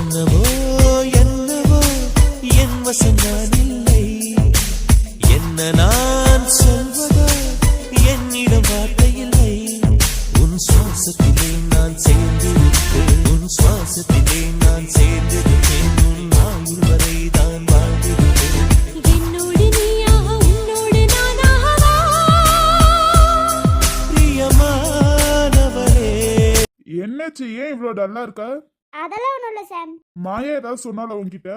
என்னவோ என்னவோ என் வசம் நான் இல்லை, என்ன நான் சொல்வதோ என்னிடம் வார்த்தை இல்லை. உன் சுவாசத்திலே நான் சேர்ந்திருப்பேன், உன் சுவாசத்திலே நான் சேர்ந்திருப்பேன், உன் ஆயுள் வரை தான் வாழ்ந்திருப்பேன். என்னோடு நீயாக உன்னோடு நானாகவா? பிரியமானவரே. என்னாச்சு? ஏன் இவ்வளவு டல்லா இருக்கா? அதெல்லாம் ஒண்ணும் இல்ல சாம். மாயா ஏதாவது சொன்னால உன்கிட்ட?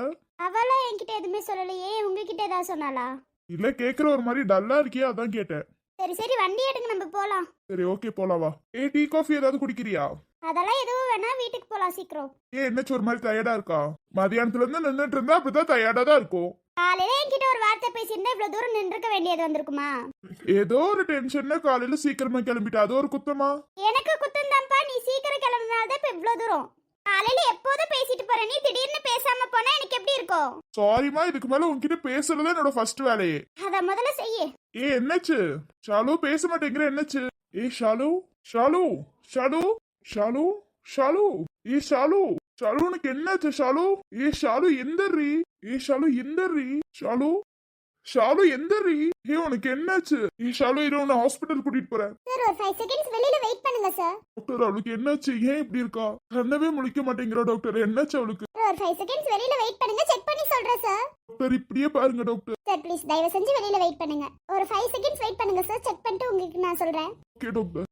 அவளா என்கிட்ட எதுவுமே சொல்லலையே. உங்ககிட்ட ஏதாவது சொன்னாளா? இல்ல, கேக்குற ஒரு மாதிரி டல்லா இருக்கியா, அதான் கேட்டேன். சரி சரி, வண்டி எடுங்க, நம்ம போலாம். சரி, ஓகே, போலாவா. டீ காஃபி ஏதாவது குடிக்கிறியா? அதெல்லாம் எதுவும் வேணா, வீட்டுக்கு போலாம் சீக்கிரம். என்னாச்சு ஒரு மாதிரி டயர்டா இருக்கா? மதியானத்துல இருந்து நின்னுட்டு இருந்தா அப்படிதான் டயர்டா தான் இருக்கும். காலையில என்கிட்ட ஒரு வார்த்தை பேசியிருந்தா இவ்வளவு தூரம் நின்றுக்க வேண்டியது வந்திருக்குமா? ஏதோ ஒரு டென்ஷன்ல காலையில சீக்கிரமா கிளம்பிட்டா, அது ஒரு குத்தமா? எனக்கு குத்தம் தான்ப்பா. நீ சீக்கிரம் கிளம்புனால்தான் இப்ப இவ்வளவு தூரம். காலையில எப்போதும் பேசிட்டு போற நீ திடீர்னு பேசாம போனா எனக்கு எப்படி இருக்கும்? சாரிமா, இதுக்கு மேல உன்கிட்ட பேசுறது என்னோட ஃபர்ஸ்ட் வேலையே. அத முதல்ல செய்ய. என்னாச்சு ஷாலு? பேச மாட்டேங்கிற, என்னாச்சு? ஷாலு, ஷாலு, ஷாலு, ஷாலு, ஷாலு, ஷாலு, ஷாலு, உனக்கு என்னாச்சு ஷாலு? ஷாலு எந்தர்றி? ஷாலு எந்தர்றி? ஷாலு, ஷாலு எந்தர்றி? உனக்கு என்னாச்சு? ஷாலு, இரு, உன்னை ஹாஸ்பிட்டல் கூட்டிட்டு போறேன். சார் ஒரு 5 செகண்ட்ஸ் வெளியில வெயிட் பண்ணுங்க சார். டாக்டர், அவளுக்கு என்னாச்சு? ஏன் இப்படி இருக்கா? கண்ணவே முழிக்க மாட்டேங்கிறா டாக்டர். என்னாச்சு அவளுக்கு? ஒரு 5 செகண்ட்ஸ் வெளியில வெயிட் பண்ணுங்க, செக் பண்ணி சொல்றேன் சார். டாக்டர், இப்படியே பாருங்க டாக்டர். சார் ப்ளீஸ் தயவு செஞ்சு வெளியில வெயிட் பண்ணுங்க. ஒரு 5 செகண்ட்ஸ் வெயிட் பண்ணுங்க சார், செக் பண்ணிட்டு உங்களுக்கு நான் சொல்றேன். Okay doctor.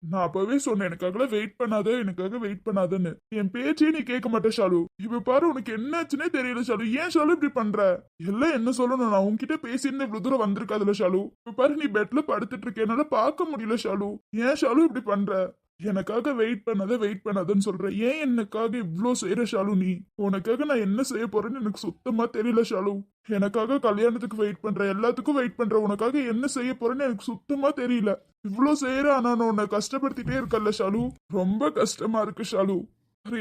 நான் அப்பவே சொன்னேன் எனக்காக வெயிட் பண்ணாத, எனக்காக வெயிட் பண்ணாதன்னு. என் பேச்சே நீ கேட்க மாட்டேன் ஷாலு. இப்ப பாரு, உனக்கு என்னாச்சுன்னே தெரியல ஷாலு. ஏன் ஷாலு இப்படி பண்ற? எல்லாம் என்ன சொல்லணும், நான் உன்கிட்ட பேசியிருந்த இவ்வளவு தூரம் வந்திருக்காதுல ஷாலு. இப்ப பாரு, நீ பெட்ல படுத்துட்டு இருக்க, என்னால பார்க்க முடியல ஷாலு. ஏன் ஷாலு இப்படி பண்ற? எனக்காக வெயிட் பண்ணாதன்னு சொல்ற. ஏன் எனக்காக இவ்ளோ செய்யற ஷாலு? நீ உனக்காக நான் என்ன செய்ய போறேன்னு எனக்கு சுத்தமா தெரியல ஷாலு. எனக்காக கல்யாணத்துக்கு வெயிட் பண்ற, எல்லாத்துக்கும் வெயிட் பண்ற, உனக்காக என்ன செய்ய போறேன்னு எனக்கு சுத்தமா தெரியல. இவ்ளோ செய்யற, ஆனா நான் உன்னை கஷ்டப்படுத்திட்டே இருக்கல்ல ஷாலு. ரொம்ப கஷ்டமா இருக்கு ஷாலு.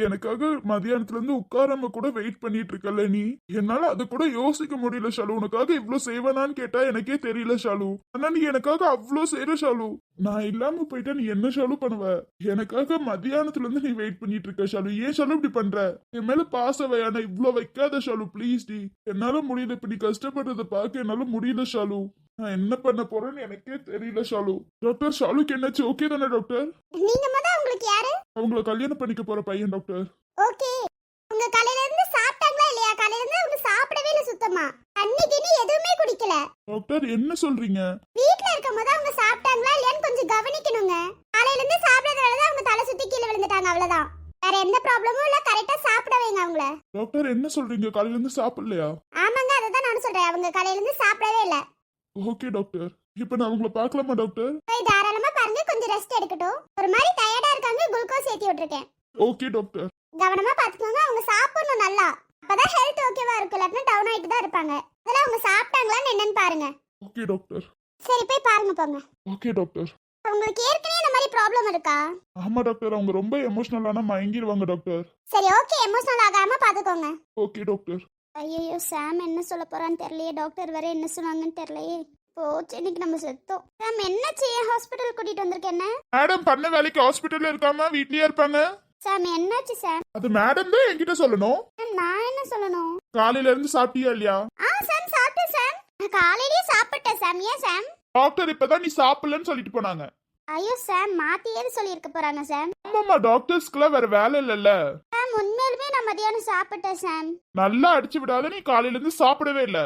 எனக்காக மதியானத்துல இருந்து உட்காராம கூட வெயிட் பண்ணிட்டு இருக்கல நீ. என்னால அது கூட யோசிக்க முடியல ஷாலு. உனக்காக இவ்ளோ செய்வனான்னு கேட்டா எனக்கே தெரியல ஷாலு. ஆனா நீ எனக்காக அவ்ளோ செய்யற ஷாலு. நான் இல்லாம போயிட்டா நீ என்ன ஷாலு பண்ணுவ? எனக்காக மதியானத்துல இருந்து நீ வெயிட் பண்ணிட்டு இருக்க ஷாலு. ஏன் ஷாலு இப்படி பண்ற? என் மேல பாச வையான இவ்ளோ வைக்காத ஷாலு, ப்ளீஸ் டி. என்னால முடியல, இப்ப நீ கஷ்டப்படுறத பார்க்க என்னால முடியல ஷாலு. நான் என்ன பண்ண போறேன்னு எனக்கே தெரியல ஷாலு. டாக்டர், ஷாலுக்கு என்னாச்சு? ஓகே தானே டாக்டர்? நீங்க முத உங்களுக்கு யாரு? அவங்கள கல்யாணம் பண்ணிக்க போற பையன் டாக்டர். ஓகே. உங்க காலையில இருந்து சாப்பிட்டாங்களா இல்லையா? காலையில இருந்து அவங்க சாப்பிடவே இல்ல சுத்தமா. அன்னைக்கு நீ எதுவுமே குடிக்கல. டாக்டர், என்ன சொல்றீங்க? வீட்ல இருக்கும்போது அவங்க சாப்பிட்டாங்களா இல்லையான்னு கொஞ்சம் கவனிக்கணுங்க. காலையில இருந்து சாப்பிடாதனால தான் அவங்க தலை சுத்தி கீழே விழுந்துட்டாங்க, அவ்வளவுதான். வேற எந்த ப்ராப்ளமும் இல்ல. கரெக்டா சாப்பிட வைங்க அவங்கள. டாக்டர், என்ன சொல்றீங்க? காலையில இருந்து சாப்பிடலையா? ஆமாங்க, அததான் நான் சொல்றேன். அவங்க காலையில இருந்து சாப்பிடவே இல்ல. Okay doctor. இப்ப நான் அவங்கள பார்க்கலாமா டாக்டர்? போய் தாராளமா பாருங்க, கொஞ்சம் ரெஸ்ட் எடுக்கட்டும். ஒரு மாதிரி டயர்டா இருக்காங்க, குளுக்கோஸ் ஏத்தி விட்டுருக்கேன். Okay doctor. கவனமா பாத்துக்கோங்க, அவங்க சாப்பிடணும் நல்லா. அப்பதான் ஹெல்த் ஓகேவா இருக்கும், இல்லாட்டினா டவுன் ஆயிட்டு தான் இருப்பாங்க. அதெல்லாம் அவங்க சாப்பிட்டாங்களான்னு என்னன்னு பாருங்க. Okay doctor. சரி, போய் பாருங்க போங்க. Okay doctor. உங்களுக்கு ஏற்கனவே இந்த மாதிரி ப்ராப்ளம் இருக்கா? ஆமா டாக்டர், அவங்க ரொம்ப எமோஷனலான மயங்கிடுவாங்க டாக்டர். சரி, ஓகே, எமோஷனல் ஆகாம பாத்துக்கோங்க. Okay doctor. ஐயோ, சாம் என்ன சொல்ல போறான்னு தெரியலையே. டாக்டர் வேற என்ன சொன்னாங்கன்னு தெரியலையே. போச்சு, இன்னைக்கு நம்ம செத்தோம். சாம் என்னாச்சு? ஹாஸ்பிட்டல் கூட்டிட்டு வந்திருக்கேன். என்ன மேடம் பண்ண வேலைக்கு ஹாஸ்பிட்டல்ல இருக்காம வீட்லயே இருப்பாங்க. சாம் என்னாச்சு சாம்? அது மேடம் தான் என்கிட்ட சொல்லணும். நான் என்ன சொல்லணும்? காலையில இருந்து சாப்பிட்டியா இல்லையா? சாம் சாப்பிட்டேன் சாம். நான் காலையிலேயே சாப்பிட்டேன் சாம். ஏன் சாம்? டாக்டர் இப்பதான் நீ சாப்பிடலன்னு சொல்லிட்டு போனாங்க. ஐயோ சாம், மாத்தி ஏது சொல்லியிருக்க போறாங்க சாம்? ஆமாமா, டாக்டர்ஸ்க்குலாம் வேற வேலை இல்லல்ல. சாம் உண்மையிலுமே நான் மதியானம் சாப்பிட்டேன் சாம். நல்லா அடிச்சு விடாத, நீ காலையில இருந்து சாப்பிடவே இல்ல.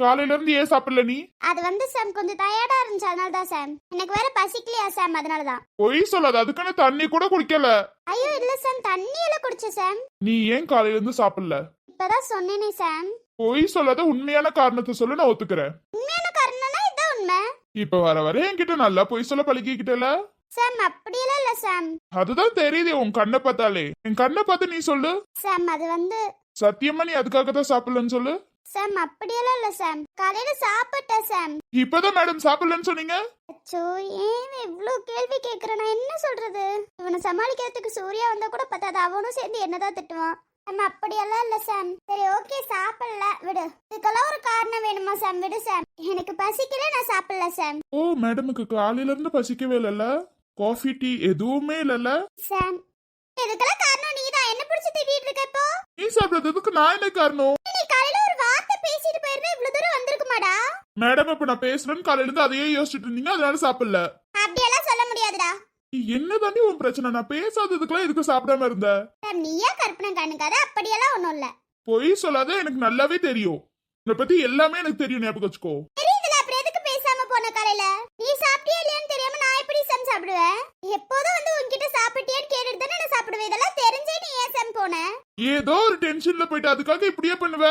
காலையில இருந்து ஏன் சாப்பிடல நீ? அது வந்து சாம் கொஞ்சம் டயர்டா இருந்துச்சு, அதனால தான் சாம். எனக்கு வேற பசிக்கலையா சாம், அதனால தான். பொய் சொல்லாத, அதுக்கான தண்ணி கூட குடிக்கல. ஐயோ இல்ல சாம், தண்ணி எல்லாம் குடிச்சேன் சாம். நீ ஏன் காலையில இருந்து சாப்பிடல? இப்பதான் சொன்னேனே சாம். பொய் சொல்லாத, உண்மையான காரணத்தை சொல்லு, நான் ஒத்துக்கிறேன். உண்மையான காரணம்னா இதான் உண்மை. இப்ப வர வர என்கிட்ட நல்லா பொய் சொல்ல பழகிக்கிட்டல. சாம் அப்படியெல்லாம் இல்ல சாம். அதுதான் தெரியுது உன் கண்ணை பார்த்தாலே. என் கண்ணை பார்த்து நீ சொல்லு. சாம் அது வந்து சத்தியமா நீ அதுக்காக தான் சாப்பிடலன்னு சொல்லு. சாம் அப்படியெல்லாம் இல்ல சாம். காலையில சாப்பிட்டேன் சாம். இப்பதான் மேடம் சாப்பிடலன்னு சொன்னீங்க. அச்சோ, ஏன் இவ்ளோ கேள்வி கேக்குற? நான் என்ன சொல்றது? இவனை சமாளிக்கிறதுக்கு சூர்யா வந்தா கூட பத்தாது, அவனும் சேர்ந்து என்னதான் திட்டுவான். சாம் அப்படியெல்லாம் இல்ல சாம். சரி ஓகே, சாப்பிடல விடு. இதுக்கெல்லாம் ஒரு காரணம் வேணுமா சாம்? விடு சாம், எனக்கு பசிக்கல, நான் சாப்பிடல சாம். ஓ, மேடமுக்கு காலையில இருந்து பசிக்கவே இல்லல்ல? காஃபி டீ எதுவுமே இல்லல்ல? சாம் இதுக்கெல்லாம் காரணம் நீதான். என்ன பிடிச்சி திட்டிட்டு இருக்க இப்போ? நீ சாப்பிடுறதுக்கு நான் என்ன காரணம்? நீ காலையில ஒரு வார்த்தை பேசிட்டு போயிருந்தா இவ்வளவு தூரம் வந்திருக்குமாடா? மேடம் இப்ப நான் பேசுறேன்னு காலையில இருந்து அதையே யோசிச்சுட்டு இருந்தீங்க, அதனால சாப்பிடல. அப்படியெல்லாம் சொல்ல முடியாதுடா. என்ன தாண்டி உன் பிரச்சனை? நான் பேசாததுக்கெல்லாம் எதுக்கு சாப்பிடாம இருந்த? சாம், நீயா கற்பனை கண்ணுக்காத, அப்படியெல்லாம் ஒண்ணும் இல்ல. பொய் சொல்லாத, எனக்கு நல்லாவே தெரியும். உன்னை பத்தி எல்லாமே எனக்கு தெரியும், ஞாபகம் வச்சுக்கோ. தெரியுதுல, அப்புறம் எதுக்கு பேசாம போன காலையில? நீ சாப்பிட்டியா இல்லையான்னு தெரியாம நான் எப்படி சாம் சாப்பிடுவேன்? எப்போதும் வந்து உன்கிட்ட சாப்பிட்டியான்னு கேட்டுட்டு தானே நான் சாப்பிடுவேன். இதெல்லாம் தெரிஞ்சே நீ ஏன் சாம் போன? ஏதோ ஒரு டென்ஷன்ல போயிட்டு அதுக்காக இப்படியே பண்ணுவ?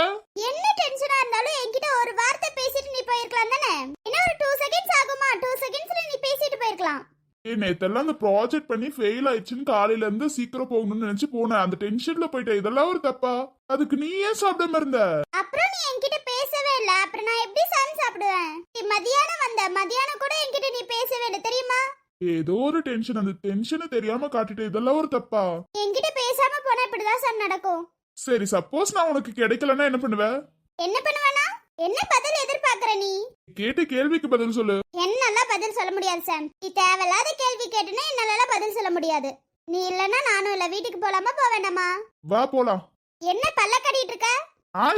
என்ன டென்ஷனா இருந்தாலும் என்கிட்ட ஒரு வார்த்தை பேசிட்டு நீ போயிருக்கலாம் தானே? என்ன ஒரு 2 செகண்ட்ஸ் ஆகுமா? 2 செகண்ட்ஸ்ல நீ பேசிட்டு போயிருக்கலாம். நேத்தெல்லாம் அந்த ப்ராஜெக்ட் பண்ணி ஃபெயில் ஆயிடுச்சுன்னு காலையில இருந்து சீக்கிரம் போகணும்னு நினைச்சு போனேன். அந்த டென்ஷன்ல போயிட்டேன். இதெல்லாம் ஒரு தப்பா? அதுக்கு நீ ஏன் சாப்பிடாம இருந்த? அப்புறம் நீ என்கிட்ட பேசவே இல்ல. அப்புறம் நான் எப்படி சாம் சாப்பிடுவேன்? நீ மதியானம் வந்த, மதியானம் கூட என்கிட்ட நீ பேசவே இல்ல தெரியுமா? ஏதோ ஒரு டென்ஷன், அந்த டென்ஷனை தெரியாம காட்டிட்டு இதெல்லாம் ஒரு தப்பா? என்கிட்ட பேசாம போனா இப்படிதான் சாம் நடக்கும். சரி, சப்போஸ் நான் உனக்கு கிடைக்கலன்னா என்ன பண்ணுவ? என்ன பண்ணுவேனா? என்ன பதில் எதிர்பார்க்கற நீ? கேட்ட கேள்விக்கு பதில் சொல்லு. என்னால பதில் சொல்ல முடியாது சாம். நீ தேவையில்லாத கேள்வி கேட்டுனா என்னால பதில் சொல்ல முடியாது. நீ இல்லனா நானும் இல்ல. வீட்டுக்கு போலாமா போக வேண்டாமா? வா போலாம். என்ன பல்ல கட்டிட்டு இருக்க?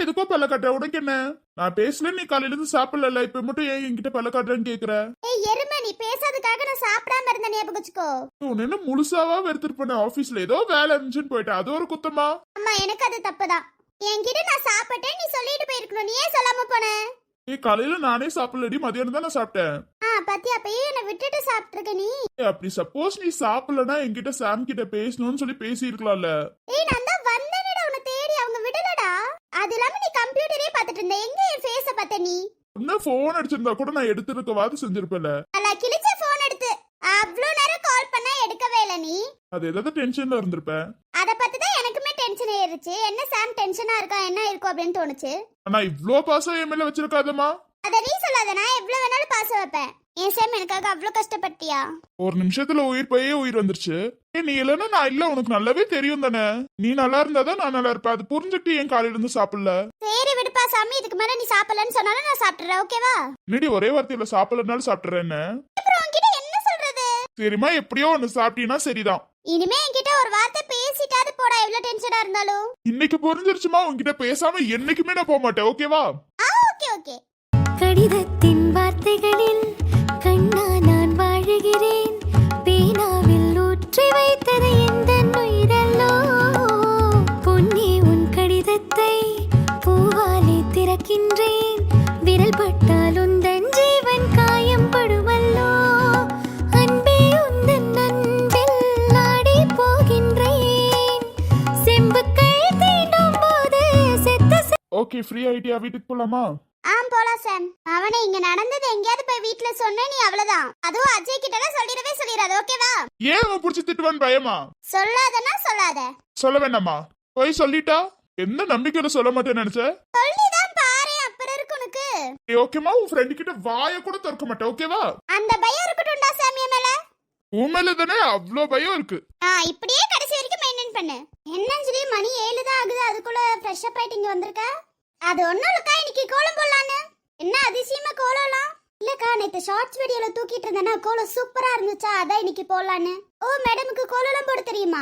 எதுக்கோ பல்ல கட்ட? உனக்கு என்ன? நான் பேசல, நீ காலையில இருந்து சாப்பிடல, இப்ப மட்டும் ஏன் என்கிட்ட பல்ல காட்டுறேன்னு கேக்குற? ஏய் எருமை, நீ பேசாததுக்காக நான் சாப்பிடாம இருந்த ஞாபகம் வச்சுக்கோ. உன்ன என்ன முழுசாவா வெறுத்துட்டு போன? ஆபீஸ்ல ஏதோ வேலை இருந்துச்சுன்னு போயிட்டேன், அது ஒரு குத்தமா? அம்மா, எனக்கு அது தப்புதான். என்கிட்ட நான் சாப்பிட்டேன் நீ சொல்லிட்டு போயிருக்கணும். நீ ஏன் சொல்லாம போன? காலையில நானே சாப்பிடலடி, மதியானம் தான் நான் சாப்பிட்டேன். பத்தியா, அப்பயே என்ன விட்டுட்டு சாப்பிட்டுருக்க நீ. அப்படி சப்போஸ் நீ சாப்பிடலனா என்கிட்ட சாம் கிட்ட பேசணும்னு சொல்லி பேசி இருக்கலாம்ல. ஏய், நான் தான் வந்தேனேடா உன்னை தேடி, அவங்க விடலடா. அது இல்லாம நீ கம்ப்யூட்டரே பார்த்துட்டு இருந்த. எங்க என் ஃபேஸ பார்த்த நீ? இன்னும் போன் அடிச்சிருந்தா கூட நான் எடுத்துருக்கவாது செஞ்சிருப்பேன்ல. அல கிழிச்ச போன் எடுத்து அவ்ளோ நேரம் கால் பண்ணா எடுக்கவே இல்ல நீ. அது ஏதாவது டென்ஷன்ல இருந்திருப்பேன். அத பத்தி தான் எனக்குமே டென்ஷன் ஏறிச்சு. என்ன சாம் டென்ஷனா இருக்கா, என்ன இருக்கும் அப்படின்னு தோணுச்சு. ஆனா இவ்ளோ பாசம் என் மேல வச்சிருக்காதமா? அத நீ சொல்லாத, நான் எவ்வளவு வேணாலும் பாசம் வைப்பேன். ஏன் சாம் எனக்காக அவ்ளோ கஷ்டப்பட்டியா? ஒரு நிமிஷத்துல உயிர் போயே உயிர் வந்துருச்சு. நீ இல்லன்னா நான் இல்ல, உனக்கு நல்லாவே தெரியும் தானே. நீ நல்லா இருந்தாதான் நான் நல்லா இருப்பேன். அது புரிஞ்சுட்டு ஏன் காலையில இருந்து சாப்பிடல? சரி விடுப்பா சாமி, இதுக்கு மேல நீ சாப்பிடலன்னு சொன்னாலும் நான் சாப்பிட்டுறேன், ஓகேவா? நீடி ஒரே வார்த்தையில சாப்பிடலனாலும் சாப்பிட்டுறேன்னு. அப்புறம் உன்கிட்ட என்ன சொல்றது? சரிம்மா, எப்படியோ ஒன்னு சாப்பிட்டீங்கன்னா சரிதான். இனிமே என்கிட்ட ஒரு வார்த்தை பேசிட்டாது போடா, எவ்வளவு டென்ஷனா இருந்தாலும். இன்னைக்கு புரிஞ்சிருச்சுமா? உன்கிட்ட பேசாம என்னைக்குமே நான் போக மாட்டேன், ஓகேவா? Okay okay. கடிதத்தின் வார்த்தைகளில் கண்ணா நான் வாழுகிறேன். பேனாவில் ஊற்றி வைத்தது எந்த உயிரல்லோ. பொன்னே உன் கடிதத்தை பூவாலே திறக்கின்றேன். விரல் பட்டால் உந்தன் ஜீவன் காயம் படுமல்லோ. அன்பே உந்தன் அன்பில் ஆடி போகின்றேன். செம்புக்கள் தீண்டும் போது செத்த ஓகே, ஃப்ரீ ஆயிட்டியா? வீட்டுக்கு போலாமா? போலாம் சாம். அவனே இங்க நடந்தது எங்கயாவது போய் வீட்ல சொன்ன நீ அவ்வளவுதான். அதுவும் அஜய் கிட்டலாம் சொல்லிடாத, ஓகேவா? ஏன் அவன் புடிச்சு திட்டுவான் பயமா? சொல்லாதனா சொல்லாத. சொல்ல வேண்டாமா? போய் சொல்லிட்டா என்ன நம்பிக்கையில சொல்ல மாட்டேன்னு நினைச்ச? சொல்லிதான் பாரு, அப்புறம் இருக்கு உனக்கு. ஓகேமா, உன் ஃப்ரெண்ட் கிட்ட வாய கூட திறக்க மாட்டேன், ஓகேவா? அந்த பயம் இருக்கட்டும்டா சாமிய மேல. உன் மேல தானே அவ்வளோ பயம் இருக்கு. இப்படியே கடைசி வரைக்கும் மெயின்டைன் பண்ணு. என்னன்னு சொல்லி மணி 7 தான் ஆகுது, அதுக்குள்ள ஃப்ரெஷ் அப் ஆயிட்டு இங்க வந்திருக்க? அது ஒண்ணும் இல்லக்கா, இன்னைக்கு கோலம் போடலான்னு. என்ன அதிசயமா கோலம்லாம்? இல்லக்கா, நேத்து ஷார்ட்ஸ் வீடியோல தூக்கிட்டு இருந்தேன்னா கோலம் சூப்பரா இருந்துச்சா, அதான் இன்னைக்கு போடலான்னு. ஓ, மேடமுக்கு கோலம்லாம் போட தெரியுமா?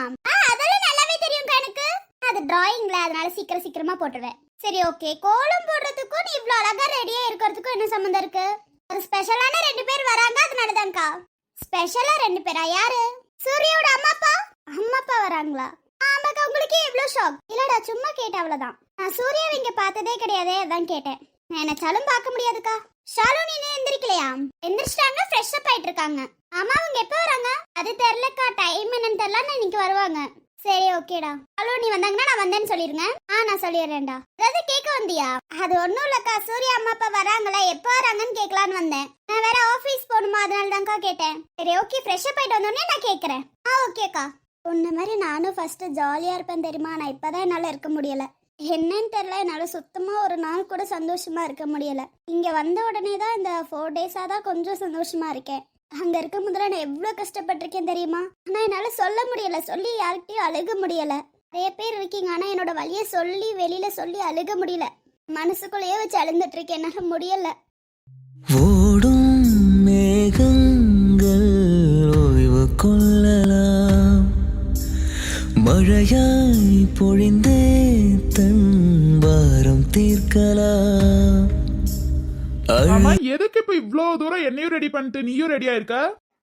அதெல்லாம் நல்லாவே தெரியும்க்கா எனக்கு. அது டிராயிங்ல, அதனால சீக்கிரமா போட்டுருவேன். சரி ஓகே, கோலம் போடுறதுக்கும் நீ இவ்ளோ அழகா ரெடியா இருக்கிறதுக்கும் என்ன சம்மந்தம் இருக்கு? ஒரு ஸ்பெஷலான 2 பேர் வராங்க, அதனாலதான்க்கா. ஸ்பெஷலா 2 பேரா? யாரு? சூர்யாவோட அம்மா அப்பா வராங்களா? ஆமாக்கா, உங்களுக்கு இவ்ளோ ஷாக்? இல்லடா, சும்மா கேட்டேன், அவ்வளவுதான். நான் சூர்யாவை இங்க பார்த்ததே கிடையாதே, அதான் கேட்டேன். நான் என்ன சாலும் பார்க்க முடியாதுக்கா. ஷாலு, நீ எந்திரிக்கலையா? எந்திரிச்சிட்டாங்க, ஃப்ரெஷ் அப் ஆயிட்டு இருக்காங்க. ஆமா, அவங்க எப்ப வராங்க? அது தெரியலக்கா, டைம் என்னன்னு தெரியல, இன்னைக்கு வருவாங்க. சரி ஓகேடா. ஹலோ, நீ வந்தாங்கன்னா நான் வந்தேன்னு சொல்லிருங்க. நான் சொல்லிடுறேன்டா. அதாவது கேட்க வந்தியா? அது ஒண்ணும் இல்லக்கா, சூர்யா அம்மா அப்பா வராங்களா, எப்ப வராங்கன்னு கேட்கலான்னு வந்தேன். நான் வேற ஆபீஸ் போகணுமா, அதனால தான்க்கா கேட்டேன். சரி ஓகே, ஃப்ரெஷ் அப் ஆயிட்டு வந்தோடனே நான் கேட்கறேன். ஓகேக்கா. உன்ன மாதிரி நானும் ஃபர்ஸ்ட் ஜாலியா இருப்பேன் தெரியுமா? நான் இப்பதான் என்னால இருக்க முடியல. என்னன்னு தெரியல, என்னால சுத்தமா ஒரு நாள் கூட சந்தோஷமா இருக்க முடியல. இங்க வந்த உடனே தான் இந்த 4 டேஸா தான் கொஞ்சம் சந்தோஷமா இருக்கேன். அங்க இருக்க முதல்ல நான் எவ்வளவு கஷ்டப்பட்டிருக்கேன் தெரியுமா? ஆனா என்னால சொல்ல முடியல, சொல்லி யார்கிட்டயும் அழுக முடியல. நிறைய பேர் இருக்கீங்க, ஆனா என்னோட வலிய சொல்லி வெளியில சொல்லி அழுக முடியல. மனசுக்குள்ளேயே வச்சு அழுந்துட்டு இருக்கேன், என்னால முடியல. ஓடும் மேகங்கள் ஓய்வு கொள்ளலாம், மழையாய் பொழிந்தே கேட்கலாம். ஆமா, எதுக்கு இப்ப இவ்ளோ தூரம் என்னையும் ரெடி பண்ணிட்டு நீயும் ரெடியா இருக்க?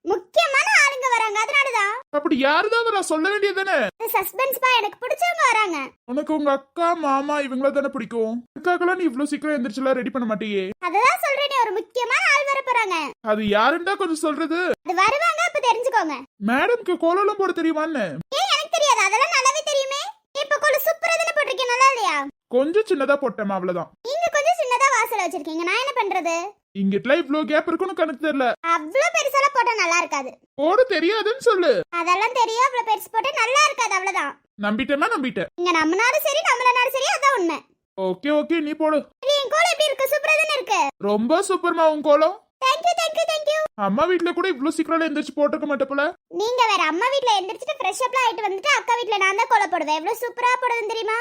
முக்கியமான ஆளுங்க வராங்க அதனாலதான். அப்படி யாருதான் வரா சொல்ல வேண்டியதுதானே? சஸ்பென்ஸ் பா, எனக்கு பிடிச்சவங்க வராங்க. உனக்கு உங்க அக்கா மாமா இவங்கள தானே பிடிக்கும். அக்காக்கெல்லாம் நீ இவ்ளோ சீக்கிரம் எந்திரிச்சுலாம் ரெடி பண்ண மாட்டியே. அததான் சொல்றேனே, ஒரு முக்கியமான ஆள் வர போறாங்க. அது யாருன்னு தான் கொஞ்சம் சொல்றது. அது வருவாங்க, அப்ப தெரிஞ்சுக்கோங்க. மேடம்க்கு கோலம் போட தெரியுமான்னு? ஏன் எனக்கு தெரியாது, அதெல்லாம் நல்லாவே தெரியுமே. இப்ப கோல சூப்பரா தானே போட்டிருக்கீங்க, நல்லா இல்லையா? கொஞ்சம் சின்னதா போட்டேமா, அவ்வளவுதான். நீங்க கொஞ்சம் சின்னதா வாசல வச்சிருக்கீங்க, நான் என்ன பண்றது? இங்கிட்ட இவ்ளோ கேப் இருக்குன்னு கணக்கு தெரியல. அவ்வளவு பெருசாலாம் போட்டா நல்லா இருக்காது. போட தெரியாதுன்னு சொல்லு. அதெல்லாம் தெரியும், அவ்வளவு பெருசு போட்டா நல்லா இருக்காது, அவ்வளவுதான். நம்பிட்டேன்னா நம்பிட்டேன். இங்க நம்மனாலும் சரி நம்மளனாலும் சரி, அதான் உண்மை. ஓகே ஓகே, நீ போடு. சரி, என் கோலம் எப்படி இருக்கு? சூப்பரா தானே இருக்கு. ரொம்ப சூப்பர்மா உன் கோலம். Thank you thank you thank you. அம்மா வீட்ல கூட இவ்ளோ சீக்கிரம் எந்திரிச்சு போட்டுக்க மாட்டே போல. நீங்க வேற அம்மா வீட்ல எந்திரிச்சிட்டு ஃப்ரெஷ் அப்லாம் ஆயிட்டு வந்துட்டு அக்கா வீட்ல நான் தான் கோலம் போடுவேன். எவ்வளவு சூப்பரா போடுவேன் தெரியுமா?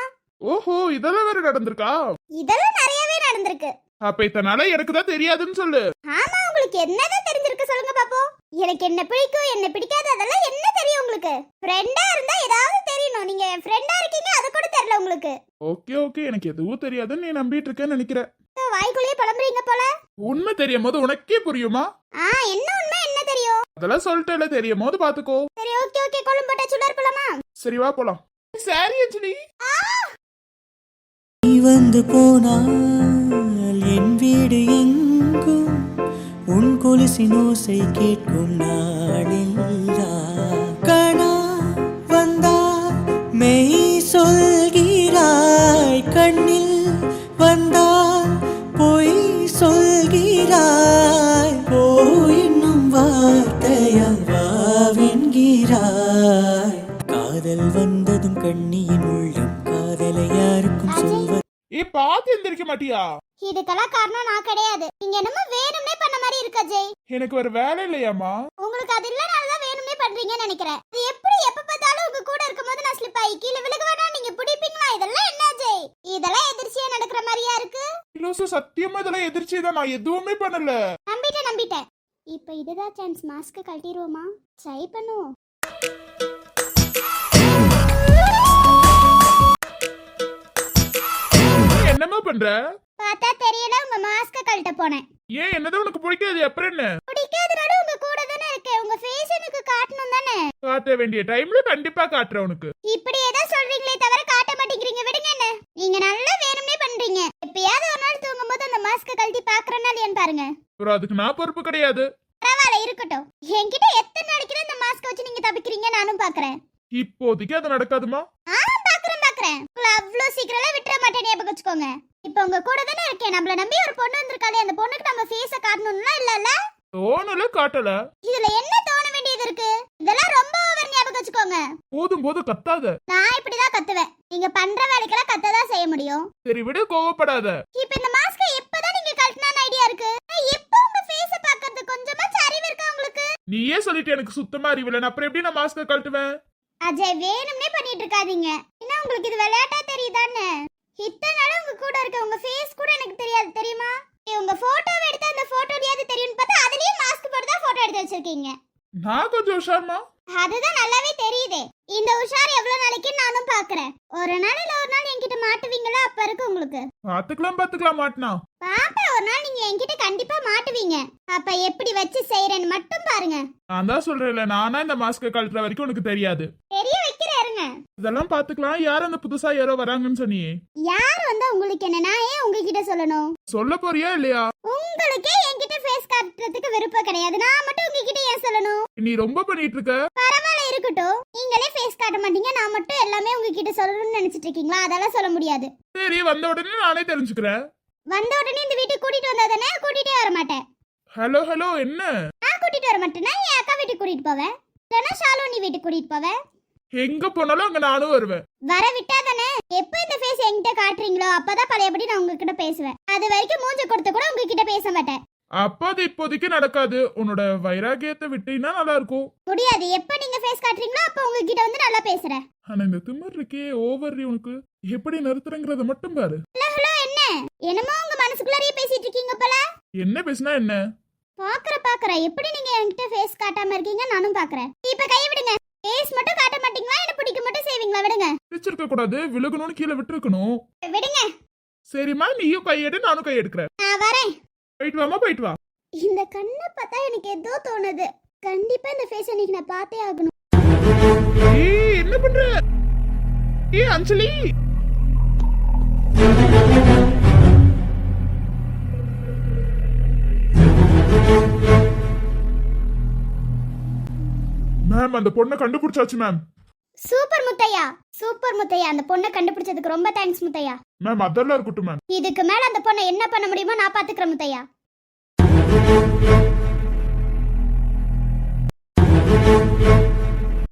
ஓஹோ, இதெல்லாம் வேற நடந்திருக்கா? இதெல்லாம் நிறையவே நடந்திருக்கு. அப்ப இத்தனால எனக்கு தான் தெரியாதுன்னு சொல்லு. ஆமா, உங்களுக்கு என்னதான் தெரிஞ்சிருக்கு சொல்லுங்க பாப்போம். எனக்கு என்ன பிடிக்கும் என்ன பிடிக்காது அதெல்லாம் என்ன தெரியும் உங்களுக்கு? ஃப்ரெண்டா இருந்தா ஏதாவது தெரியணும். நீங்க என் ஃப்ரெண்டா இருக்கீங்க, அது கூட தெரியல உங்களுக்கு. ஓகே ஓகே, எனக்கு எதுவும் தெரியாதுன்னு நீ நம்பிட்டு இருக்கேன்னு நினைக்கிறேன். வாய்க்குள்ளேயே புலம்புறீங்க போல. உண்மை தெரியும் போது உனக்கே புரியுமா? என்ன உண்மை என்ன தெரியும்? அதெல்லாம் சொல்லிட்டேல, தெரியும் போது பாத்துக்கோ. சரி ஓகே ஓகே, கோலம் போட்டா சுடர் போலாமா? சரி வா போலாம். சாரி அஞ்சலி. நீ வந்து போனால் என் வீடு எங்கும் உன் கொலுசின் ஓசை கேட்கும் நாளெல்லாம். கணா வந்தால் மெய் சொல்கிறாய், கண்ணில் வந்தால் பொய் சொல்கிறாய். ஓ என்னும் வார்த்தையால் வாவென்கிறாய். காதல் வந்ததும் கண்ணியின் உள்ளம் காதலை யாருக்கும் சொல்வது. ஏ பாத்து எந்திரிக்க மாட்டியா? இதுக்கெல்லாம் காரணம் நான் கிடையாது. நீங்க என்னமோ வேணும்னே பண்ண மாதிரி இருக்கு அஜய். எனக்கு ஒரு வேலை இல்லையாமா? உங்களுக்கு அது இல்லனாலதான் வேணும்னே பண்றீங்கன்னு நினைக்கிறேன். அது எப்படி எப்ப பார்த்தாலும் உங்க கூட இருக்கும்போது நான் ஸ்லிப் ஆகி கீழே விழுகுவேனா நீங்க பிடிப்பீங்களா? இதெல்லாம் என்ன அஜய்? இதெல்லாம் எதிர்ச்சியா நடக்கிற மாதிரியா இருக்கு? இல்ல சத்தியமா இதெல்லாம் எதிர்ச்சிதான், நான் எதுவுமே பண்ணல. நம்பிட்டேன். இப்ப இதுதான் சான்ஸ். மாஸ்க் கழட்டிடுவோமா? ட்ரை பண்ணுவோம். என்னமா பண்ற? பார்த்தா தெரியல, உங்க மாஸ்க் கழட்ட போனேன். ஏன் என்னதான் உனக்கு பிடிக்காது? அப்புறம் என்ன? பிடிக்காதனால உங்க கூட தானே இருக்கேன். உங்க ஃபேஸ் எனக்கு காட்டணும் தானே. காட்ட வேண்டிய டைம்ல கண்டிப்பா காட்டுறேன் உனக்கு. இப்படி ஏதோ சொல்றீங்களே தவிர காட்ட மாட்டேங்கிறீங்க. விடுங்க என்ன. நீங்க நல்லா வேணும்னே பண்றீங்க. எப்பயாவது ஒரு நாள் தூங்கும்போது அந்த மாஸ்க் கழட்டி பாக்குறேன்னா இல்லையான்னு பாருங்க. அப்புறம் அதுக்கு நான் பொறுப்பு கிடையாது. பரவாயில்ல இருக்கட்டும். என்கிட்ட எத்தனை நாளைக்கு இந்த மாஸ்க் வச்சு நீங்க தப்பிக்கிறீங்க நானும் பாக்குறேன். இப்போதைக்கு அது நடக்காதுமா. பாக்குறேன். உங்களை அவ்வளவு சீக்கிரம் விட்டுற மாட்டேன், ஞாபகம் வச்சுக்கோங்க. இப்ப உங்க கூட தானே இருக்கேன். நம்மள நம்பி ஒரு பொண்ணு வந்திருக்காளே, அந்த பொண்ணுக்கு நம்ம ஃபேஸ காட்டணும்னா இல்லல்ல? தோணல காட்டல. இதுல என்ன தோண வேண்டியது இருக்கு? இதெல்லாம் ரொம்ப ஓவர், ஞாபகம் வச்சுக்கோங்க. போதும் போதும் கத்தாத. நான் இப்படிதான் கத்துவேன். நீங்க பண்ற வேலைக்கெல்லாம் கத்ததான் செய்ய முடியும். சரி விடு, கோவப்படாத. இப்ப இந்த மாஸ்க் எப்பதான் நீங்க கழட்டினான்னு ஐடியா இருக்கு? எப்ப உங்க ஃபேஸ பாக்குறது கொஞ்சமா அறிவு இருக்கா உங்களுக்கு? நீயே சொல்லிட்டு எனக்கு சுத்தமா அறிவில்லை, அப்புறம் எப்படி நான் மாஸ்க கழட்டுவேன்? அஜய், வேணும்னே பண்ணிட்டு இருக்காதீங்க. என்ன உங்களுக்கு இது விளையாட்டா தெரியுதானே? இத்தனை நாள் உங்க கூட இருக்க உங்க ஃபேஸ் கூட எனக்கு தெரியாது தெரியுமா? உங்க போட்டோவை எடுத்து அந்த போட்டோலயாவது தெரியும்னு பார்த்தா அதுலயே மாஸ்க் போட்டு தான் போட்டோ எடுத்து வச்சிருக்கீங்க. நான் கொஞ்சம் உஷார்மா. அதுதான் நல்லாவே தெரியுதே. இந்த உஷார் எவ்வளவு நாளைக்கு நானும் பாக்குறேன். ஒரு நாள் இல்ல ஒரு நாள் என்கிட்ட மாட்டுவீங்களா? அப்ப இருக்கு உங்களுக்கு. பாத்துக்கலாம் மாட்டினா. பாப்பா, ஒரு நாள் நீங்க என்கிட்ட கண்டிப்பா மாட்டுவீங்க. அப்ப எப்படி வச்சு செய்யறேன்னு மட்டும் பாருங்க. நான் தான் சொல்றேன்ல, நானா இந்த மாஸ்க கழட்டுற வரைக்கும் உனக்கு தெரியாது. தெரிய வைக்கிறேருங்க. இதெல்லாம் பாத்துக்கலாம். யார் அந்த புதுசா யாரோ வராங்கன்னு சொன்னியே? யார் வந்தா உங்களுக்கு என்ன? நான் ஏன் உங்ககிட்ட சொல்லணும்? சொல்ல போறியா இல்லையா? உங்களுக்கே என்கிட்ட ஃபேஸ் காட்டுறதுக்கு விருப்பம் கிடையாது. நான் மட்டும் உங்ககிட்ட ஏன் சொல்லணும்? நீ ரொம்ப பண்ணிட்டு இருக்க. பரவாயில்ல இருக்கட்டும். நீங்களே ஃபேஸ் காட்ட மாட்டீங்க, நான் மட்டும் எல்லாமே உங்ககிட்ட சொல்லணும்னு நினைச்சிட்டு இருக்கீங்களா? அதெல்லாம் சொல்ல முடியாது. சரி, வந்த உடனே நானே தெரிஞ்சுக்கிறேன். வந்த உடனே இந்த வீட்டுக்கு கூட்டிட்டு வந்தாதானே? கூட்டிட்டே வர மாட்டேன். ஹலோ ஹலோ, என்ன? நான் கூட்டிட்டு வர மாட்டேன்னா என் அக்கா வீட்டுக்கு கூட்டிட்டு போவேன். இல்லைன்னா ஷாலோனி வீட்டுக்கு கூட்டிட்டு போவேன். எங்க போனாலும் அங்க நானும் வருவேன். வர விட்டா தானே? எப்ப இந்த ஃபேஸ் என்கிட்ட காட்டுறீங்களோ அப்பதான் பழையபடி நான் உங்ககிட்ட பேசுவேன். அது வரைக்கும் மூஞ்ச கொடுத்து கூட உங்ககிட்ட பேச மாட்டேன். அப்ப அது இப்போதைக்கு நடக்காது. உன்னோட வைராகியத்தை விட்டீங்கன்னா நல்லா இருக்கும். முடியாது. எப்ப நீங்க ஃபேஸ் காட்டுறீங்களோ அப்ப உங்ககிட்ட வந்து நல்லா பேசுறேன். ஆனா இந்த திமிர் இருக்கே ஓவர். உனக்கு எப்படி நிறுத்துறங்கிறத மட்டும் பாரு. ஹலோ, என்ன என்னமோ உங்க மனசுக்குள்ளேயே பேசிட்டு இருக்கீங்க போல. என்ன பேசினா என்ன? பாக்குறேன் எப்படி நீங்க என்கிட்ட ஃபேஸ் காட்டாம இருக்கீங்க நானும் பாக்குறேன். இப்ப கை விடுங்க. ஃபேஸ் மட்டும் காட்ட மாட்டீங்களா? என்ன பிடிக்க மட்டும் செய்வீங்களா? விடுங்க. பிடிச்சிருக்க கூடாது, விழுகணும்னு கீழே விட்டுருக்கணும். விடுங்க. சரிம்மா, நீயும் கையெடு, நானும் கையெடுக்கிறேன். நான் வரேன். போயிட்டு வாமா, போயிட்டு வா. இந்த கண்ணை பார்த்தா எனக்கு ஏதோ தோணுது. கண்டிப்பா இந்த ஃபேஸ் இன்னைக்கு நான் பார்த்தே ஆகணும். ஏய், என்ன பண்ற? ஏய் அஞ்சலி, மேம் அந்த பொண்ணை கண்டுபிடிச்சாச்சு ma'am. Super Muthaiah, super Muthaiah. அந்த பொண்ணை கண்டுபிடிச்சதுக்கு ரொம்ப தேங்க்ஸ் முத்தையா. மேம் அதெல்லாம் இருக்கட்டும் மேம். இதுக்கு மேல அந்த பொண்ணை என்ன பண்ண முடியுமோ நான் பாத்துக்கிறேன் முத்தையா.